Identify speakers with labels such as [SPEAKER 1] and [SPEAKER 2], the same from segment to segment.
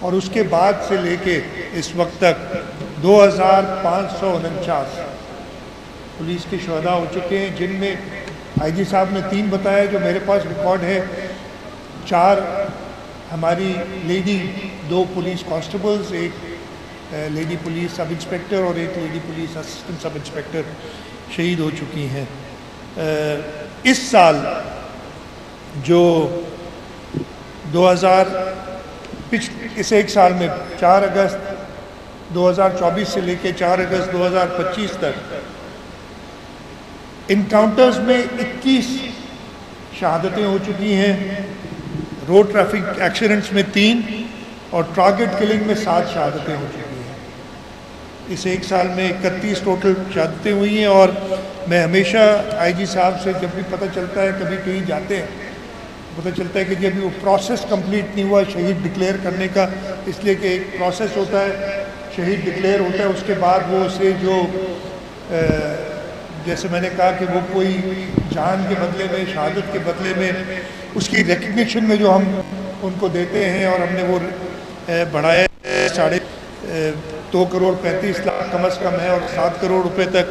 [SPEAKER 1] اور اس کے بعد سے لے کے اس وقت تک 2549 پولیس کے شہداء ہو چکے ہیں، جن میں آئی جی صاحب نے 3 بتایا، جو میرے پاس ریکارڈ ہے 4 ہماری لیڈی، 2 پولیس کانسٹیبلز، ایک لیڈی پولیس سب انسپیکٹر اور ایک لیڈی پولیس اسسٹنٹ سب انسپیکٹر شہید ہو چکی ہیں۔ اس سال جو اس ایک سال میں 4 اگست 2024 سے لے کے 4 اگست 2025 تک انکاؤنٹرز میں 21 شہادتیں ہو چکی ہیں، روڈ ٹریفک ایکسیڈنٹس میں 3 اور ٹارگٹ کلنگ میں 7 شہادتیں ہو چکی ہیں۔ اس ایک سال میں 31 ٹوٹل شہادتیں ہوئی ہیں، اور میں ہمیشہ آئی جی صاحب سے جب بھی پتہ چلتا ہے، کبھی کہیں جاتے ہیں، پتہ چلتا ہے کہ جب وہ پروسیس کمپلیٹ نہیں ہوا شہید ڈکلیئر کرنے کا، اس لیے کہ ایک پروسیس ہوتا ہے، شہید ڈکلیئر ہوتا ہے، اس کے بعد وہ اسے جو جیسے میں نے کہا کہ وہ کوئی جان کے بدلے میں، شہادت کے بدلے میں، اس کی ریکگنیشن میں جو ہم ان کو دیتے ہیں، اور ہم نے وہ بڑھایا 2 کروڑ 35 لاکھ کم از کم ہے، اور 7 کروڑ روپے تک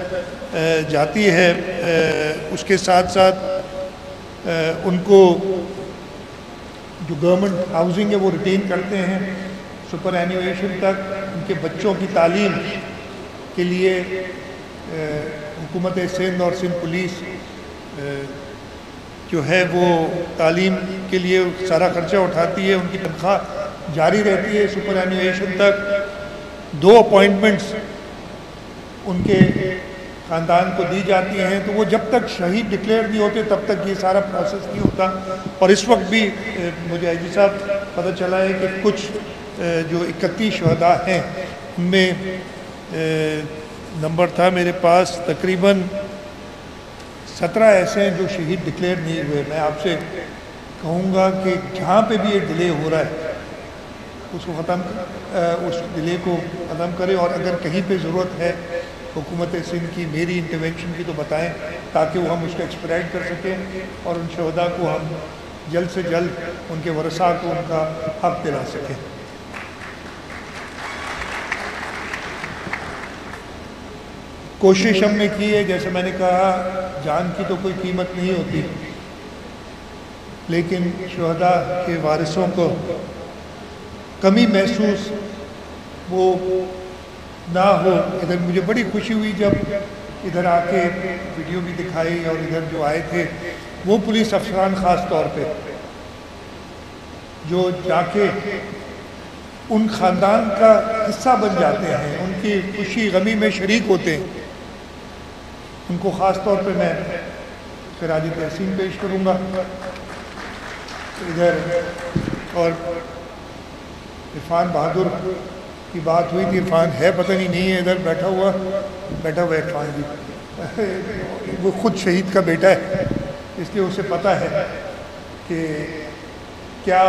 [SPEAKER 1] جاتی ہے۔ اس کے ساتھ ساتھ ان کو جو گورنمنٹ ہاؤسنگ ہے وہ ریٹین کرتے ہیں سپر اینویشن تک۔ ان کے بچوں کی تعلیم کے لیے حکومت سندھ اور سندھ پولیس جو ہے وہ تعلیم کے لیے سارا خرچہ اٹھاتی ہے، ان کی تنخواہ جاری رہتی ہے سپر اینویشن تک۔ 2 اپوائنٹمنٹس ان کے خاندان کو دی جاتی ہیں، تو وہ جب تک شہید ڈکلیئر نہیں ہوتے تب تک یہ سارا پروسیس نہیں ہوتا۔ اور اس وقت بھی مجھے آئی جی صاحب پتہ چلا ہے کہ کچھ جو 31 شہداء ہیں ان میں نمبر تھا میرے پاس، تقریباً 17 ایسے ہیں جو شہید ڈکلیئر نہیں ہوئے۔ میں آپ سے کہوں گا کہ جہاں پہ بھی یہ ڈیلے ہو رہا ہے اس ڈیلے کو ختم کرے، اور اگر کہیں پہ ضرورت ہے حکومت سندھ کی میری انٹرونشن کی تو بتائیں، تاکہ وہ ہم اس کو ایکسپیڈائٹ کر سکیں اور ان شہداء کو ہم جلد سے جلد ان کے ورثاء کو ان کا حق دلا سکیں۔ کوشش ہم نے کی ہے، جیسے میں نے کہا جان کی تو کوئی قیمت نہیں ہوتی، لیکن شہداء کے وارثوں کو کمی محسوس وہ نہ ہو۔ ادھر مجھے بڑی خوشی ہوئی جب ادھر آ کے ویڈیو بھی دکھائی، اور ادھر جو آئے تھے وہ پولیس افسران خاص طور پہ جو جا کے ان خاندان کا حصہ بن جاتے ہیں، ان کی خوشی غمی میں شریک ہوتے ہیں، ان کو خاص طور پہ میں خراج تحسین پیش کروں گا۔ ادھر اور عرفان بہادر کی بات ہوئی تھی، عرفان ہے پتہ نہیں ہے ادھر بیٹھا ہوا عرفان جی، وہ خود شہید کا بیٹا ہے، اس لیے اسے پتہ ہے کہ کیا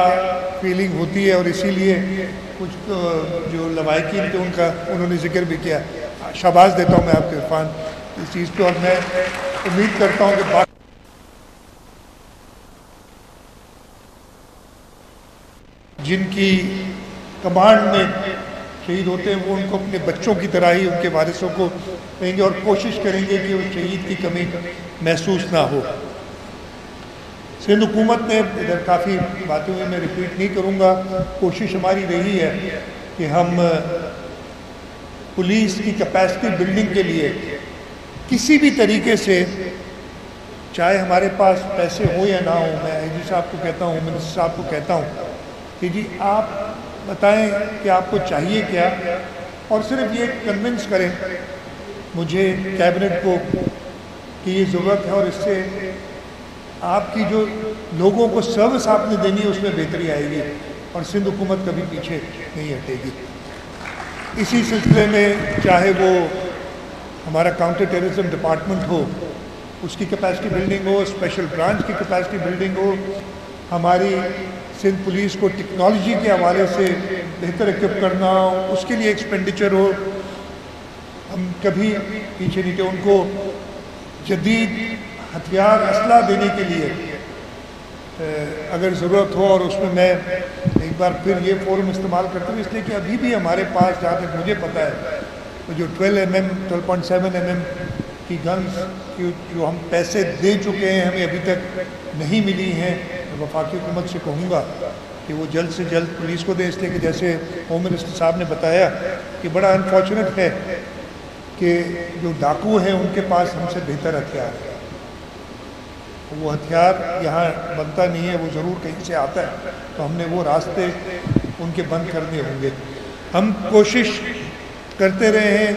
[SPEAKER 1] فیلنگ ہوتی ہے، اور اسی لیے کچھ جو لوائقین تھے ان کا انہوں نے ذکر بھی کیا۔ شاباش دیتا ہوں میں آپ کے عرفان اس چیز پہ، اور میں امید کرتا ہوں کہ جن کی کمانڈ میں شہید ہوتے ہیں وہ ان کو اپنے بچوں کی طرح ہی ان کے وارثوں کو کہیں گے، اور کوشش کریں گے کہ اس شہید کی کمی محسوس نہ ہو۔ سندھ حکومت نے ادھر کافی باتیں ہوئی، میں ریپیٹ نہیں کروں گا، کوشش ہماری رہی ہے کہ ہم پولیس کی کیپیسٹی بلڈنگ کے لیے کسی بھی طریقے سے، چاہے ہمارے پاس پیسے ہوں یا نہ ہوں، میں آئی جی صاحب کو کہتا ہوں، منسٹر صاحب کو کہتا ہوں کہ جی آپ بتائیں کہ آپ کو چاہیے کیا، اور صرف یہ کنونس کریں مجھے کیبنٹ کو کہ یہ ضرورت ہے، اور اس سے آپ کی جو لوگوں کو سروس آپ نے دینی ہے اس میں بہتری آئے گی، اور سندھ حکومت کبھی پیچھے نہیں ہٹے گی۔ اسی سلسلے میں چاہے وہ ہمارا کاؤنٹر ٹیررزم ڈپارٹمنٹ ہو، اس کی کیپیسٹی بلڈنگ ہو، اسپیشل برانچ کی کیپیسٹی بلڈنگ ہو، ہماری سندھ پولیس کو ٹیکنالوجی کے حوالے سے بہتر ایکوپ کرنا ہو، اس کے لیے ایکسپینڈیچر ہو، ہم کبھی پیچھے نہیں تھے۔ ان کو جدید ہتھیار اسلحہ دینے کے لیے اگر ضرورت ہو، اور اس میں ایک بار پھر یہ فورم استعمال کرتے ہوئے، اس لیے کہ ابھی بھی ہمارے پاس جہاں تک مجھے پتہ ہے جو 12.7 mm کی گنز جو ہم پیسے دے چکے ہیں ہمیں ابھی تک نہیں ملی ہیں. وفاقی حکومت سے کہوں گا کہ وہ جلد سے جلد پولیس کو دے، اس لیے کہ جیسے ہوم منسٹر صاحب نے بتایا کہ بڑا انفارچونیٹ ہے کہ جو ڈاکو ہیں ان کے پاس ہم سے بہتر ہتھیار ہے. وہ ہتھیار یہاں بنتا نہیں ہے، وہ ضرور کہیں سے آتا ہے، تو ہم نے وہ راستے ان کے بند کرنے ہوں گے. ہم کوشش کرتے رہے ہیں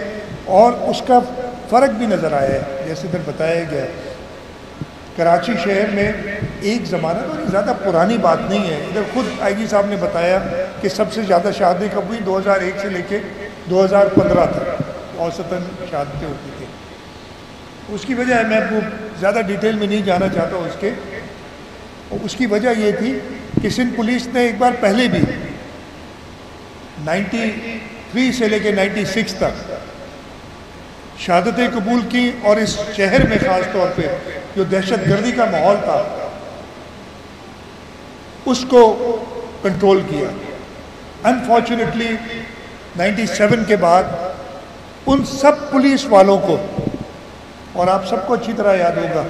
[SPEAKER 1] اور اس کا فرق بھی نظر آیا ہے. جیسے ادھر بتایا گیا کراچی شہر میں ایک زمانہ، تو زیادہ پرانی بات نہیں ہے، ادھر خود آئی جی صاحب نے بتایا کہ سب سے زیادہ شادی کب ہوئی 2001 سے لے کے 2015 تک اوسطاً شادیاں ہوتی تھیں. اس کی وجہ ہے، میں وہ زیادہ ڈیٹیل میں نہیں جانا چاہتا ہوں. اس کی وجہ یہ تھی کہ سندھ پولیس نے ایک بار پہلے بھی 93 سے لے کے 96 تک شہادتیں قبول کی، اور اس شہر میں خاص طور پہ جو دہشت گردی کا ماحول تھا اس کو کنٹرول کیا. انفارچونیٹلی 97 کے بعد ان سب پولیس والوں کو، اور آپ سب کو اچھی طرح یاد ہوگا،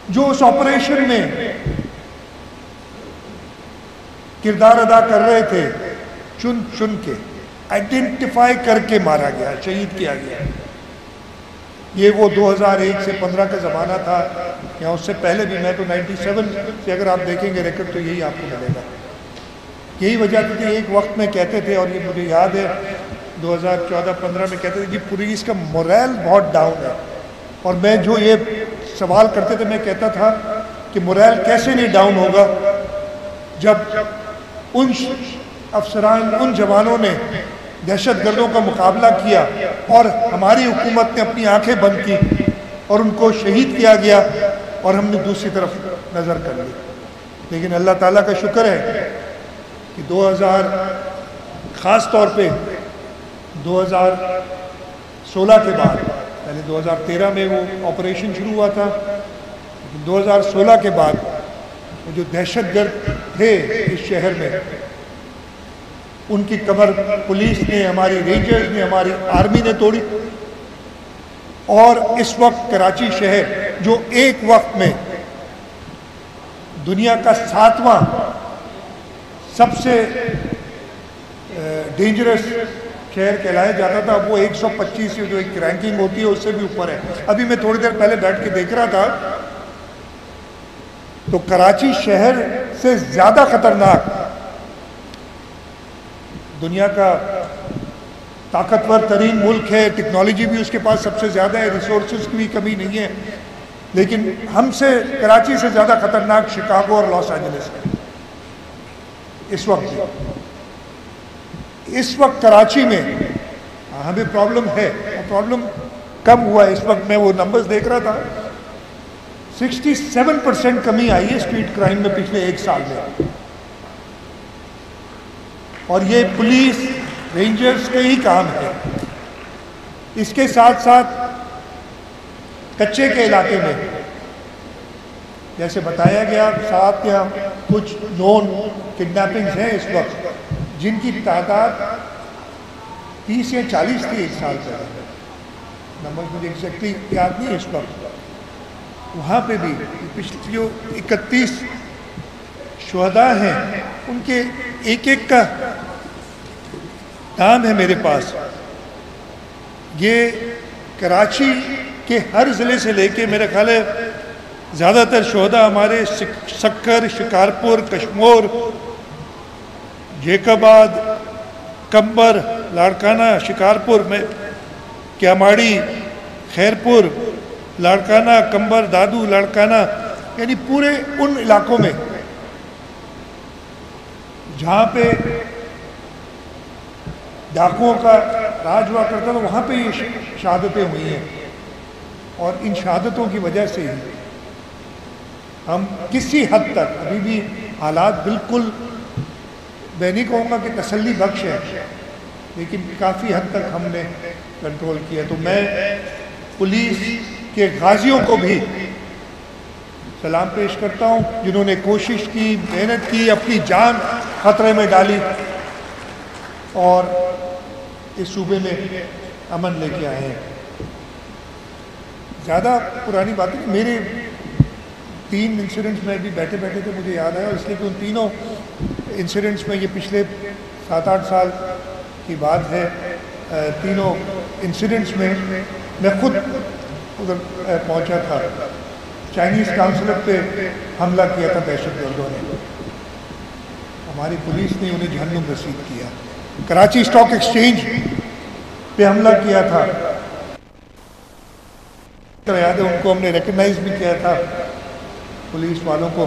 [SPEAKER 1] جو اس آپریشن میں کردار ادا کر رہے تھے، چن چن کے آئیڈینٹیفائی کر کے مارا گیا، شہید کیا گیا. یہ وہ 2001 سے 15 کا زمانہ تھا، یا اس سے پہلے بھی. میں تو 97 سے اگر آپ دیکھیں گے ریکارڈ تو یہی آپ کو ملے گا. یہی وجہ تھی. ایک وقت میں کہتے تھے، اور یہ مجھے یاد ہے 2014-15 میں کہتے تھے کہ پولیس کا مورائل بہت ڈاؤن ہے. اور میں جو یہ سوال کرتے تھے میں کہتا تھا کہ مورائل کیسے نہیں ڈاؤن ہوگا جب ان افسران، ان جوانوں نے دہشت گردوں کا مقابلہ کیا اور ہماری حکومت نے اپنی آنکھیں بند کی اور ان کو شہید کیا گیا، اور ہم نے دوسری طرف نظر کر لی. لیکن اللہ تعالیٰ کا شکر ہے کہ 2000 خاص طور پہ 2016 کے بعد، پہلے 2013 میں وہ آپریشن شروع ہوا تھا، لیکن 2016 کے بعد وہ جو دہشت گرد تھے اس شہر میں، ان کی کمر پولیس نے، ہماری رینجرز نے، ہماری آرمی نے توڑی. اور اس وقت کراچی شہر جو ایک وقت میں دنیا کا 7واں سب سے ڈینجرس شہر کہلایا جاتا تھا، وہ 125 جو ایک رینکنگ ہوتی ہے اس سے بھی اوپر ہے. ابھی میں تھوڑی دیر پہلے بیٹھ کے دیکھ رہا تھا تو کراچی شہر سے زیادہ خطرناک دنیا کا طاقتور ترین ملک ہے. ٹیکنالوجی بھی اس کے پاس سب سے زیادہ ہے، ریسورسز کی بھی کمی نہیں ہے، لیکن ہم سے کراچی سے زیادہ خطرناک شکاگو اور لاس اینجلس ہے اس وقت. اس وقت کراچی میں ہمیں پرابلم ہے، اور پرابلم کم ہوا ہے. اس وقت میں وہ نمبرز دیکھ رہا تھا، 67% کمی آئی ہے اسٹریٹ کرائم میں پچھلے ایک سال میں. اور یہ پولیس رینجرز کے ہی کام ہے. اس کے ساتھ ساتھ کچے کے علاقے میں جیسے بتایا گیا 7 یا کچھ نون کڈنیپنگز ہیں اس وقت، جن کی تعداد 30 یا 40 تھی ایک سال پہلے. نمبر مجھے ایگزیکٹلی یاد نہیں ہے اس وقت. وہاں پہ بھی پچھلی جو 31 شہداء ہیں ان کے ایک ایک کا نام ہے میرے پاس. یہ کراچی کے ہر ضلع سے لے کے میرا خیال ہے زیادہ تر شہداء ہمارے سکر، شکارپور، کشمور، جیکب آباد، کمبر، لاڑکانہ، شکارپور میں کیاماڑی، خیرپور، لاڑکانہ، کمبر، دادو، لاڑکانہ، یعنی پورے ان علاقوں میں جہاں پہ ڈاکوؤں کا راج ہوا کرتا تھا وہاں پہ یہ شہادتیں ہوئی ہیں. اور ان شہادتوں کی وجہ سے ہی ہم کسی حد تک ابھی بھی حالات بالکل میں نہیں کہوں گا کہ تسلی بخش ہے، لیکن کافی حد تک ہم نے کنٹرول کیا. تو میں پولیس کے غازیوں کو بھی سلام پیش کرتا ہوں جنہوں نے کوشش کی، محنت کی، اپنی جان خطرے میں ڈالی اور اس صوبے میں امن لے کے آئے ہیں. زیادہ پرانی بات نہیں, میرے 3 انسیڈنٹس میں بھی بیٹھے بیٹھے تھے مجھے یاد آیا, اس لیے کہ ان تینوں انسیڈنٹس میں, یہ پچھلے 7-8 سال کی بات ہے, تینوں انسیڈنٹس میں میں خود ادھر پہنچا تھا. چائنیز قونصلیٹ پہ حملہ کیا تھا دہشت گردوں نے, ہماری پولیس نے انہیں جہنم رسید کیا. کراچی اسٹاک ایکسچینج پہ حملہ کیا تھا, یاد ہے ان کو ہم نے ریکگنائز بھی کیا تھا پولیس والوں کو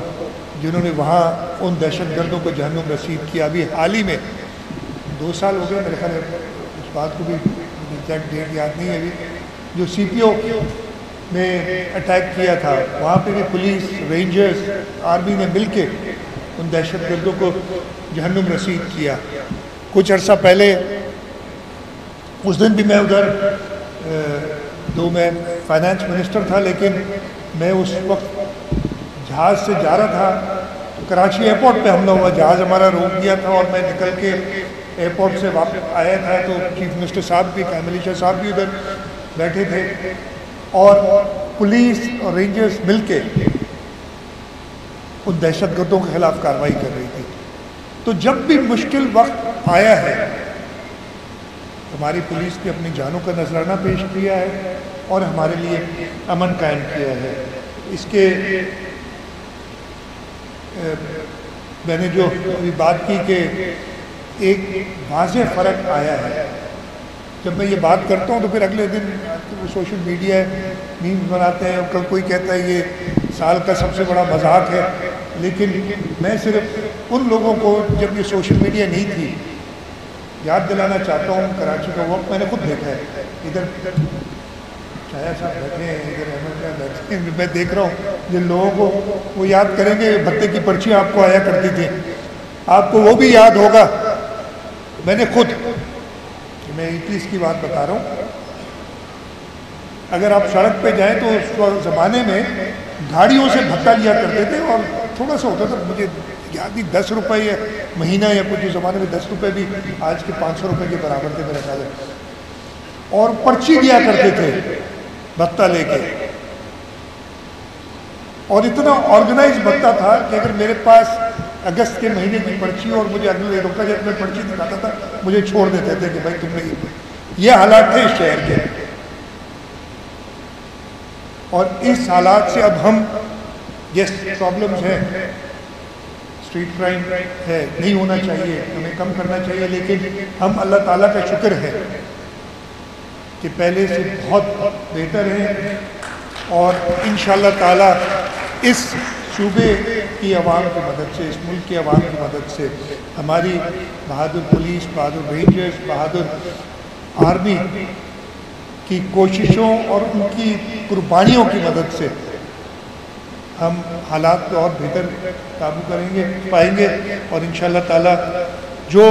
[SPEAKER 1] جنہوں نے وہاں ان دہشت گردوں کو جہنم رسید کیا. ابھی حال ہی میں 2 سال ہو گئے میرے خیال ہے, اس بات کو بھی ایگزیکٹ ڈیٹ یاد نہیں ہے ابھی, جو سی پی او میں اٹیک کیا تھا, وہاں پہ بھی پولیس, رینجرز, آرمی نے مل کے ان دہشت گردوں کو جہنم رسید کیا. کچھ عرصہ پہلے, اس دن بھی میں ادھر میں فائنانس منسٹر تھا, لیکن میں اس وقت جہاز سے جا رہا تھا, کراچی ایئرپورٹ پہ حملہ ہوا, جہاز ہمارا روک دیا تھا اور میں نکل کے ایئرپورٹ سے واپس آیا تھا تو چیف منسٹر صاحب بھی, کاملی شاہ صاحب بھی ادھر بیٹھے تھے اور پولیس اور رینجرز مل کے ان دہشت گردوں کے خلاف کارروائی کر رہی تھی. تو جب بھی مشکل وقت آیا ہے ہماری پولیس نے اپنی جانوں کا نذرانہ پیش کیا ہے اور ہمارے لیے امن قائم کیا ہے. اس کے میں نے جو ابھی بات کی کہ ایک واضح فرق آیا ہے, جب میں یہ بات کرتا ہوں تو پھر اگلے دن سوشل میڈیا میمز بناتے ہیں, کل کوئی کہتا ہے یہ سال کا سب سے بڑا مذاق ہے, لیکن میں صرف ان لوگوں کو جب یہ سوشل میڈیا نہیں تھی یاد دلانا چاہتا ہوں کراچی کا وقت میں نے خود دیکھا ہے. ادھر چایا صاحب بیٹھے ہیں, ادھر احمد صاحب بیٹھے ہیں, میں دیکھ رہا ہوں جن لوگوں کو وہ یاد کریں گے بھتے کی پرچی آپ کو آیا کرتی تھی, آپ کو وہ بھی یاد ہوگا. میں نے خود, میں 21 کی بات بتا رہا ہوں, اگر آپ سڑک پہ جائیں تو اس زمانے میں گاڑیوں سے بھتہ لیا کرتے تھے اور تھوڑا سا ہوتا تھا, مجھے یاد نہیں 10 روپے یا مہینہ یا کچھ, اس زمانے میں 10 روپے بھی آج کے 500 روپے کے برابر تھے میرے خیال ہے, اور پرچی دیا کرتے تھے بھتہ لے کے, اور اتنا آرگنائز بھتہ تھا کہ اگر میرے پاس اگست کے مہینے کی پرچی اور مجھے اگلے روکا جب میں پرچی دکھاتا تھا مجھے چھوڑ دیتے تھے کہ بھائی تم نے, یہ حالات تھے اس شہر کے. اور اس حالات سے اب ہم جس پرابلمز ہیں, اسٹریٹ کرائم ہے, نہیں ہونا چاہیے, ہمیں کم کرنا چاہیے, لیکن ہم اللہ تعالیٰ کا شکر ہے کہ پہلے سے بہت بہتر ہیں اور انشاءاللہ تعالیٰ اس صوبے کی عوام کی مدد سے, اس ملک کی عوام کی مدد سے, ہماری بہادر پولیس, بہادر رینجرز, بہادر آرمی کی کوششوں اور ان کی قربانیوں کی مدد سے ہم حالات کو اور بہتر قابو کریں گے, پائیں گے. اور انشاءاللہ تعالیٰ جو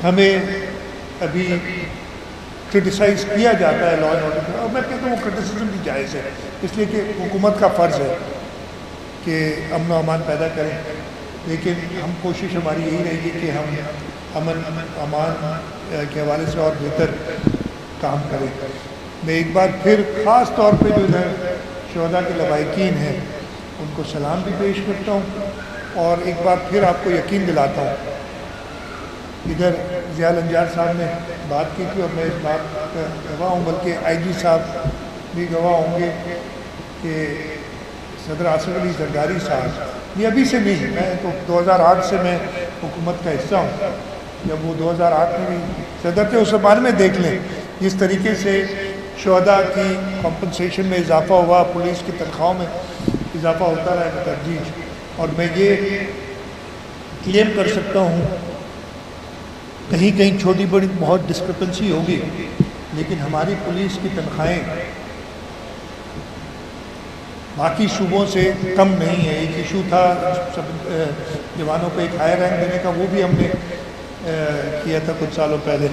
[SPEAKER 1] ہمیں ابھی کرٹیسائز کیا جاتا ہے لا اینڈ آرڈر, اور میں کہتا ہوں وہ کرٹیسزم بھی جائز ہے, اس لیے کہ حکومت کا فرض ہے کہ امن و امان پیدا کریں, لیکن ہم کوشش ہماری یہی رہے گی کہ ہم امن امان کے حوالے سے اور بہتر کام کریں. میں ایک بار پھر خاص طور پہ جو ادھر شہداء کے لواحقین ہیں ان کو سلام بھی پیش کرتا ہوں, اور ایک بار پھر آپ کو یقین دلاتا ہوں, ادھر ضیاء الانجار صاحب نے بات کی تھی اور میں اس بات کا گواہ ہوں, بلکہ آئی جی صاحب بھی گواہ ہوں گے کہ صدر آصف علی زرداری صاحب, یہ ابھی سے نہیں, میں تو 2008 سے میں حکومت کا حصہ ہوں, جب وہ 2008 میں بھی صدر تھے اس زمانے میں دیکھ لیں جس طریقے سے شہداء کی کمپنسیشن میں اضافہ ہوا, پولیس کی تنخواہوں میں اضافہ ہوتا رہا بتدریج, اور میں یہ کلیم کر سکتا ہوں کہیں کہیں چھوٹی بڑی بہت ڈسکرپنسی ہوگی, لیکن ہماری پولیس کی تنخواہیں باقی صوبوں سے کم نہیں ہے. ایک ایشو تھا سب جوانوں کو ایک ہائر رینک دینے کا, وہ بھی ہم نے کیا تھا کچھ سالوں پہلے.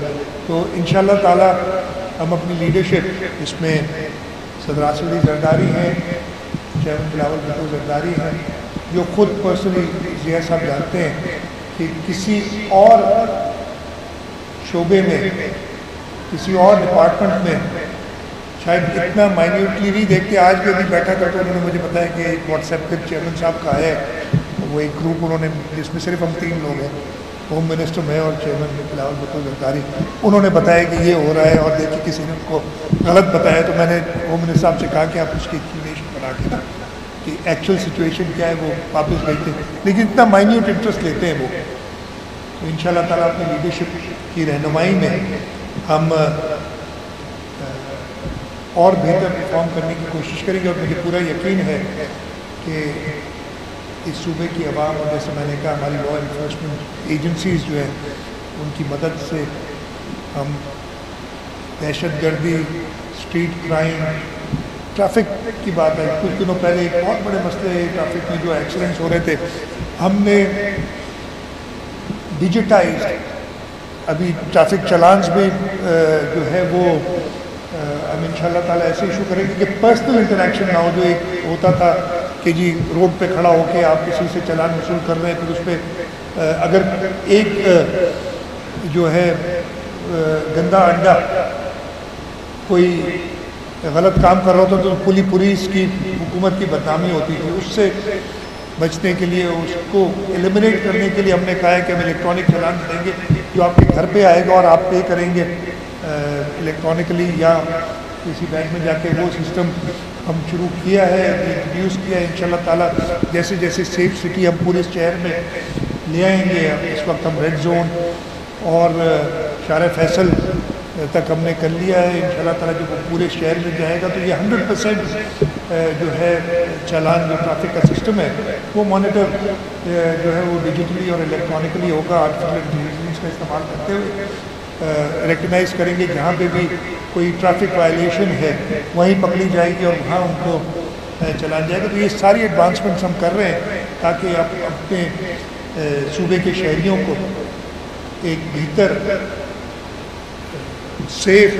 [SPEAKER 1] تو انشاءاللہ تعالی ہم اپنی لیڈرشپ, اس میں صدر آصف علی زرداری ہیں, چیئرمین بلاول بھٹو زرداری ہیں, جو خود پرسنلی ضیاء صاحب جانتے ہیں کہ کسی اور شعبے میں، کسی اور ڈپارٹمنٹ میں شاید اتنا مائنیوٹلی نہیں دیکھتے. آج بھی ابھی بیٹھا تھا تو انہوں نے مجھے بتایا کہ ایک واٹس ایپ کے چیئرمین صاحب کا ہے، وہ ایک گروپ انہوں نے جس میں صرف ہم 3 لوگ ہیں، ہوم منسٹر میں اور چیئرمین بلاول بھٹو زرداری، انہوں نے بتایا کہ یہ ہو رہا ہے، اور دیکھیے کسی نے ان کو غلط بتایا تو میں نے ہوم منسٹر صاحب سے کہا کہ آپ اس کی ایکسپلینیشن بنا کے نا کہ ایکچوئل سچویشن کیا ہے وہ واپس بھیجتے ہیں، لیکن اتنا مائنیوٹ انٹرسٹ لیتے ہیں وہ. تو ان شاء اللہ تعالیٰ اپنی لیڈرشپ کی رہنمائی میں ہم اور بہتر پرفارم کرنے کی کوشش کریں گے، اور مجھے پورا یقین ہے کہ اس صوبے کی عوام، اور جیسے میں نے کہا ہماری لا انفورسمنٹ ایجنسیز جو ہیں ان کی مدد سے ہم دہشت گردی، اسٹریٹ کرائم، ٹریفک کی بات ہے. کچھ دنوں پہلے ایک بہت بڑے مسئلے ٹریفک میں جو ایکسیڈنٹس ہو رہے تھے، ہم نے ڈیجیٹائز ابھی ٹریفک چلانس بھی جو ہے وہ ہم ان شاء اللہ تعالیٰ ایسے ایشو کریں گے کہ پرسنل انٹریکشن نہ ہو. جو ایک ہوتا تھا کہ جی روڈ پہ کھڑا ہو کے آپ کسی سے چلان وصول کر رہے ہیں، پھر اس پہ اگر ایک جو ہے گندا انڈا کوئی غلط کام کر رہا ہوتا تو پوری اس کی حکومت کی بدنامی ہوتی تھی. اس سے بچنے کے لیے، اس کو ایلیمنیٹ کرنے کے لیے ہم نے کہا ہے کہ ہم الیکٹرانک چلان دیں گے جو آپ کے گھر پہ آئے گا اور آپ پے کریں گے الیکٹرانکلی یا کسی بینک میں جا کے. وہ سسٹم ہم شروع کیا ہے، انٹروڈیوس کیا ہے. انشاءاللہ تعالیٰ جیسے جیسے سیف سٹی ہم پورے شہر میں لے آئیں گے. اس وقت ہم ریڈ زون اور شارع فیصل تک ہم نے کر لیا ہے. انشاءاللہ تعالیٰ جب وہ پورے شہر میں جائے گا تو یہ 100% جو ہے چالان جو ٹریفک کا سسٹم ہے وہ مانیٹر جو ہے وہ ڈیجیٹلی اور الیکٹرانکلی ہوگا. آرٹیفیشل انٹیلیجنس کا استعمال کرتے ہوئے ریکگنائز کریں گے جہاں پہ بھی کوئی ٹریفک وائلیشن ہے وہیں پکڑی جائے گی اور وہاں ان کو چلان جائے گا. تو یہ ساری ایڈوانسمنٹس ہم کر رہے ہیں تاکہ آپ اپنے صوبے کے شہریوں کو ایک بہتر سیف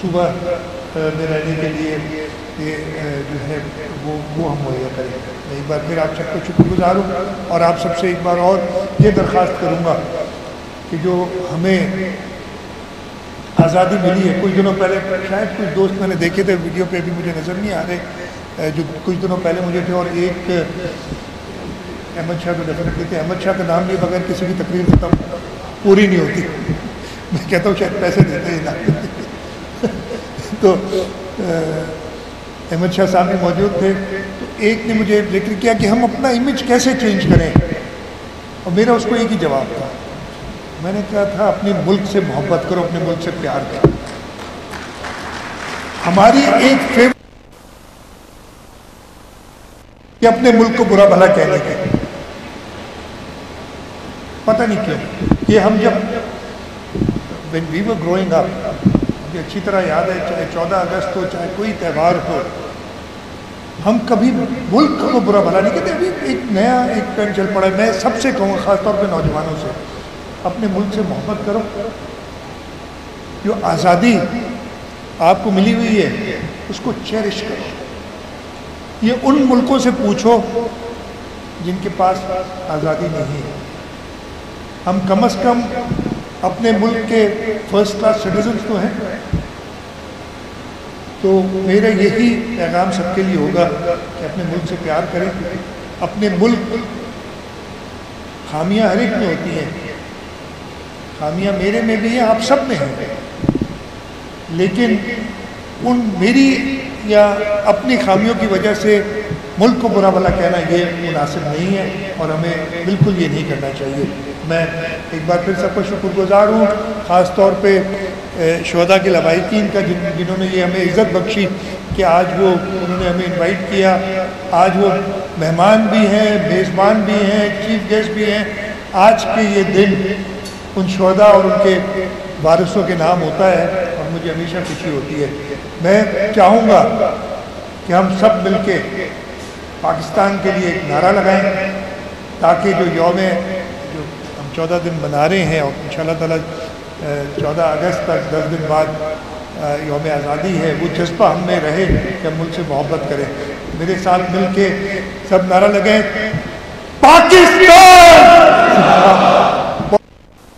[SPEAKER 1] صوبہ میں رہنے کے لیے یہ جو ہے وہ ہم مہیا کریں. میں ایک بار پھر آپ سب کو شکر گزار ہوں اور آپ سب سے ایک بار اور یہ درخواست کروں گا کہ جو ہمیں آزادی ملی ہے. کچھ دنوں پہلے شاید کچھ دوست میں نے دیکھے تھے ویڈیو پہ، بھی مجھے نظر نہیں آ رہے، جو کچھ دنوں پہلے مجھے تھے، اور ایک احمد شاہ کو ڈیفینیٹلی تھے. احمد شاہ کا نام لیے بغیر کسی کی تقریر ختم پوری نہیں ہوتی. میں کہتا ہوں شاید پیسے دیتے ہی نہ. تو احمد شاہ صاحب بھی موجود تھے. تو ایک نے مجھے ذکر کیا کہ ہم اپنا امیج کیسے چینج کریں، اور میرا اس کو ایک ہی جواب تھا. میں نے کہا تھا اپنے ملک سے محبت کرو، اپنے ملک سے پیار کرو. ہماری ایک فیور کہ اپنے ملک کو برا بھلا کہنے کے، پتہ نہیں کیوں. یہ ہم جب when we were growing up، مجھے اچھی طرح یاد ہے، چاہے 14 اگست ہو، چاہے کوئی تہوار ہو، ہم کبھی ملک کو برا بھلا نہیں کہتے. ابھی ایک نیا ایک ٹرینڈ چل پڑا ہے. میں سب سے کہوں گا، خاص طور پہ نوجوانوں سے، اپنے ملک سے محبت کرو. جو آزادی آپ کو ملی ہوئی ہے اس کو چیرش کرو. یہ ان ملکوں سے پوچھو جن کے پاس آزادی نہیں ہے. ہم کم از کم اپنے ملک کے فرسٹ کلاس سٹیزنز تو ہیں. تو میرا یہی پیغام سب کے لیے ہوگا کہ اپنے ملک سے پیار کریں. اپنے ملک، خامیاں ہر ایک میں ہوتی ہیں، خامیاں میرے میں بھی ہیں، آپ سب میں ہیں، لیکن ان میری یا اپنی خامیوں کی وجہ سے ملک کو برا بھلا کہنا یہ مناسب نہیں ہے، اور ہمیں بالکل یہ نہیں کرنا چاہیے. میں ایک بار پھر سب کو شکر گزار ہوں، خاص طور پہ شہداء کے لواحقین کا جنہوں نے یہ ہمیں عزت بخشی کہ آج انہوں نے ہمیں انوائٹ کیا. آج وہ مہمان بھی ہیں، میزبان بھی ہیں، چیف گیسٹ بھی ہیں. آج کے یہ دن ان شہداء اور ان کے وارثوں کے نام ہوتا ہے اور مجھے ہمیشہ خوشی ہوتی ہے. میں چاہوں گا کہ ہم سب مل کے پاکستان کے لیے ایک نعرہ لگائیں تاکہ جو یوم جو ہم 14 دن منا رہے ہیں، اور انشاءاللہ تعالیٰ 14 اگست تک 10 دن بعد یوم آزادی ہے، وہ جذبہ ہم میں رہے کہ ہم ملک سے محبت کریں. میرے ساتھ مل کے سب نعرہ لگائیں، پاکستان اللہ